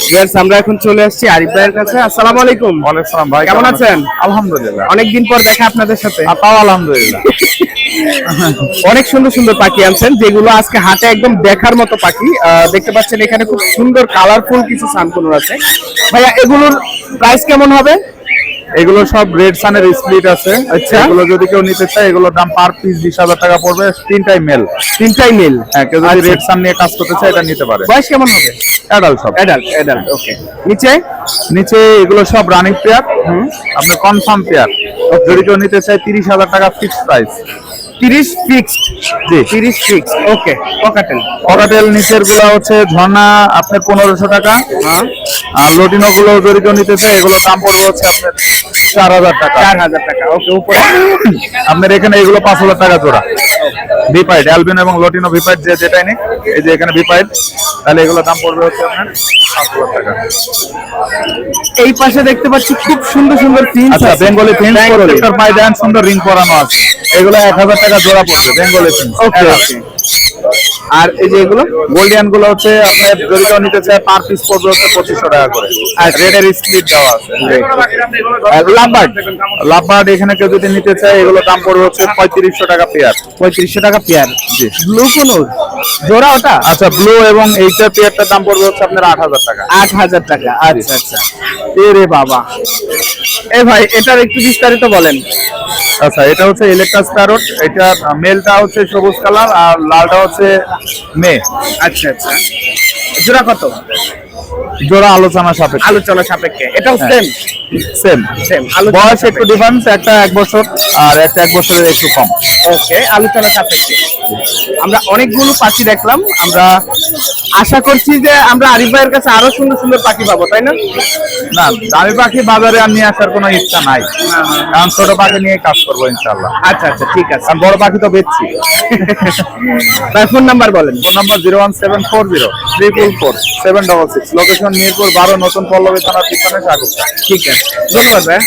Viewers, আমরা এখন চলে আসছি আরিফ ভাইয়ের কাছে। আসসালামু আলাইকুম। ওয়ালাইকুম আসসালাম ভাই, কেমন আছেন? আলহামদুলিল্লাহ। অনেকদিন পর দেখা আপনাদের সাথে। তাও আলহামদুলিল্লাহ। অনেক সুন্দর সুন্দর পাখি আনছেন, যেগুলো আজকে হাটে একদম দেখার মতো পাখি। দেখতে পাচ্ছেন এখানে খুব সুন্দর কালারফুল কিছু সানকুনুর আছে। ভাইয়া, এগুলোর প্রাইস কেমন হবে? এগুলো সব রেড সানের স্প্লিট আছে। আচ্ছা। এগুলো যদি কেউ নিতে চায়, এগুলোর দাম পার পিস 20,000 টাকা পড়বে। তিনটাই মেল। তিনটাই মিল। হ্যাঁ, কেউ যদি রেড সান নিয়ে কাজ করতে চায় এটা নিতে পারে। বয়স কেমন হবে? অ্যাডাল্ট সব। অ্যাডাল্ট অ্যাডাল্ট, ওকে। নিচে নিচে এগুলো সব রানিং পেয়ার, আপনার কনফার্ম পেয়ার। যদি কেউ নিতে চায় 30,000 টাকা ফিক্সড প্রাইস। 30 ফিক্সড। জি, 30 ফিক্সড, ওকে। ককাটেল। ককাটেল নিচের গুলা হচ্ছে ঝর্ণা আপনার 1500 টাকা। হ্যাঁ, আর লটিনো গুলো যদি কেউ নিতে চায়, এগুলোর দাম পড়বে হচ্ছে আপনার 4,000 টাকা। 4000 টাকা, ওকে। উপরে আপনার এখানে এগুলো 5,000 টাকা জোড়া। ভিপাইড, অ্যালবিনো এবং লটিনো ভিপাইড যেটাই নেই, এই যে এখানে ভিপাইড, তাহলে এগুলো দাম পড়বে হচ্ছে আপনার 5,000 টাকা। এই পাশে দেখতে পাচ্ছি খুব সুন্দর সুন্দর প্রিন্স আচ্ছা, আছে। বেঙ্গলি প্রিন্স প্রত্যেকটার পায়ে দেন সুন্দর রিং করানো আছে। এগুলো 1,000 টাকা জোড়া পড়বে বেঙ্গলি প্রিন্স। ওকে ওকে। আর এই যে এগুলো গোল্ডিয়ান গুলো হচ্ছে আপনার যদি কেউ নিতে চায় পার পিস পড়বে হচ্ছে 2,500 টাকা করে। আর রেডের স্প্লিট দেওয়া আছে। লাভবার্ড। লাভবার্ড এখানে কেউ যদি নিতে চায়, এগুলো দাম পড়বে হচ্ছে 3500 টাকা পেয়ার। 3500 টাকা পেয়ার। জি। ব্লু কোনুর জোড়া ওটা? আচ্ছা, ব্লু এবং এইটা পেয়ারটার দাম পড়বে হচ্ছে আপনার 8,000 টাকা। 8000 টাকা। আচ্ছা আচ্ছা। এরে বাবা, এ ভাই এটার একটু বিস্তারিত বলেন। আচ্ছা, এটা হচ্ছে ইলেকট্রাস প্যারট। এটা মেলটা হচ্ছে সবুজ কালার আর লালটা হচ্ছে মে। আচ্ছা আচ্ছা। জোড়া কত? জোড়া আলোচনা সাপেক্ষে। আলোচনা সাপেক্ষে। এটাও হ্যাঁ। Same same. সেম। বয়স একটু ডিফারেন্স, একটা 1 বছর আর একটা 1 বছরের একটু কম। ওকে, আলোচনা সাপেক্ষে। আমরা অনেকগুলো পাখি দেখলাম। আমরা আশা করছি যে আমরা আরিফ ভাইয়ের কাছে আরো সুন্দর সুন্দর পাখি পাবো, তাই না? না, দামি পাখি বাজারে আর নিয়ে আসার কোনো ইচ্ছা নাই, কারণ ছোট পাখি নিয়ে কাজ করবো ইনশাল্লাহ। আচ্ছা আচ্ছা, ঠিক আছে। কারণ বড় পাখি তো বেচছি। তার ফোন নাম্বার বলেন। Phone number 01740 344 766। লোকেশন মিরপুর 12, নতুন পল্লবী থানার পিছনে সাগুপ্তা। ঠিক আছে, ধন্যবাদ ভাই।